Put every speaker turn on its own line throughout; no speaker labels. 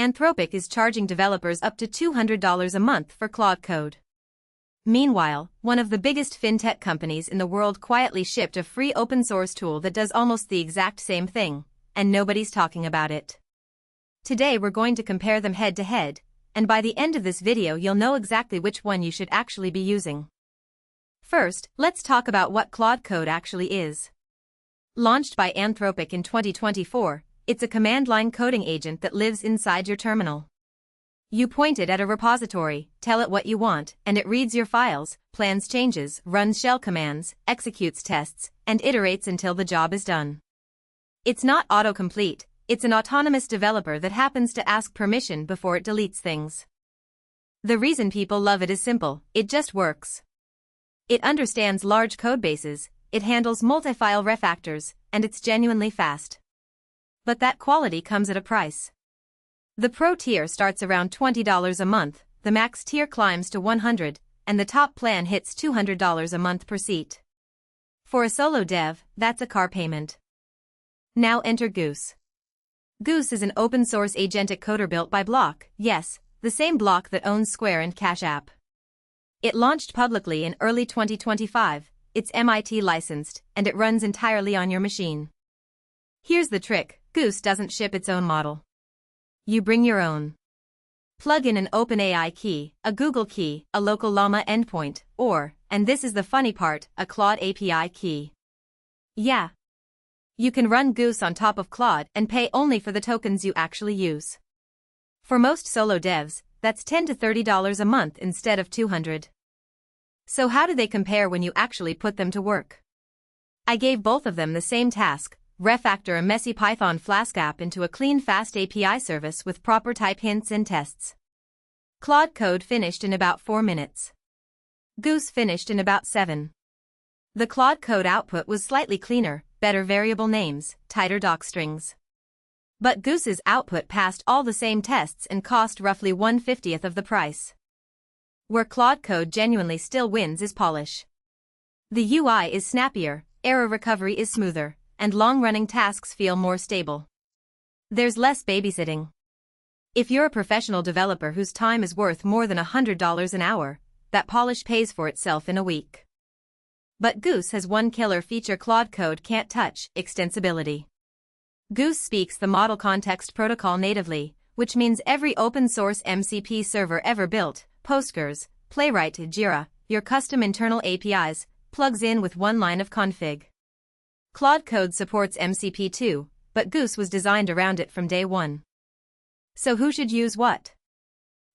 Anthropic is charging developers up to $200 a month for Claude Code. Meanwhile, one of the biggest fintech companies in the world quietly shipped a free open-source tool that does almost the exact same thing, and nobody's talking about it. Today we're going to compare them head-to-head, and by the end of this video you'll know exactly which one you should actually be using. First, let's talk about what Claude Code actually is. Launched by Anthropic in 2024, it's a command-line coding agent that lives inside your terminal. You point it at a repository, tell it what you want, and it reads your files, plans changes, runs shell commands, executes tests, and iterates until the job is done. It's not autocomplete, it's an autonomous developer that happens to ask permission before it deletes things. The reason people love it is simple, it just works. It understands large codebases, it handles multi-file refactors, and it's genuinely fast. But that quality comes at a price. The Pro tier starts around $20 a month, the Max tier climbs to $100, and the top plan hits $200 a month per seat. For a solo dev, that's a car payment. Now enter Goose. Goose is an open-source agentic coder built by Block, yes, the same Block that owns Square and Cash App. It launched publicly in early 2025, it's MIT licensed, and it runs entirely on your machine. Here's the trick, Goose doesn't ship its own model. You bring your own. Plug in an OpenAI key, a Google key, a local Llama endpoint, or, and this is the funny part, a Claude API key. Yeah. You can run Goose on top of Claude and pay only for the tokens you actually use. For most solo devs, that's $10 to $30 a month instead of $200. So how do they compare when you actually put them to work? I gave both of them the same task, refactor a messy Python Flask app into a clean fast API service with proper type hints and tests. Claude Code finished in about 4 minutes. Goose finished in about 7. The Claude Code output was slightly cleaner, better variable names, tighter doc strings. But Goose's output passed all the same tests and cost roughly 1/50th of the price. Where Claude Code genuinely still wins is polish. The UI is snappier, error recovery is smoother, and long-running tasks feel more stable. There's less babysitting. If you're a professional developer whose time is worth more than $100 an hour, that polish pays for itself in a week. But Goose has one killer feature Claude Code can't touch, extensibility. Goose speaks the Model Context Protocol natively, which means every open-source MCP server ever built, Postgres, Playwright, Jira, your custom internal APIs, plugs in with one line of config. Claude Code supports MCP too, but Goose was designed around it from day one. So who should use what?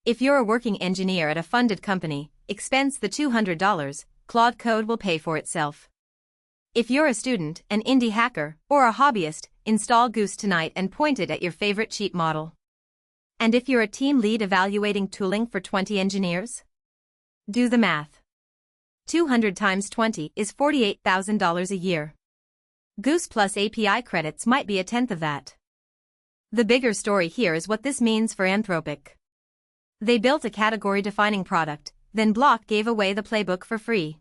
If you're a working engineer at a funded company, expense the $200, Claude Code will pay for itself. If you're a student, an indie hacker, or a hobbyist, install Goose tonight and point it at your favorite cheap model. And if you're a team lead evaluating tooling for 20 engineers? Do the math. 200 times 20 is $48,000 a year. Goose plus API credits might be 1/10 of that. The bigger story here is what this means for Anthropic. They built a category-defining product, then Block gave away the playbook for free.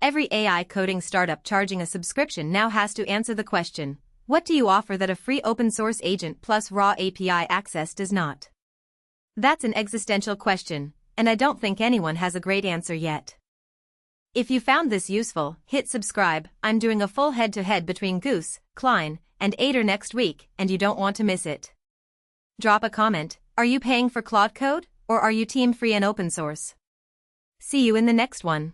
Every AI coding startup charging a subscription now has to answer the question, what do you offer that a free open-source agent plus raw API access does not? That's an existential question, and I don't think anyone has a great answer yet. If you found this useful, hit subscribe. I'm doing a full head-to-head between Goose, Klein, and Ader next week, and you don't want to miss it. Drop a comment, are you paying for Claude Code, or are you team free and open source? See you in the next one.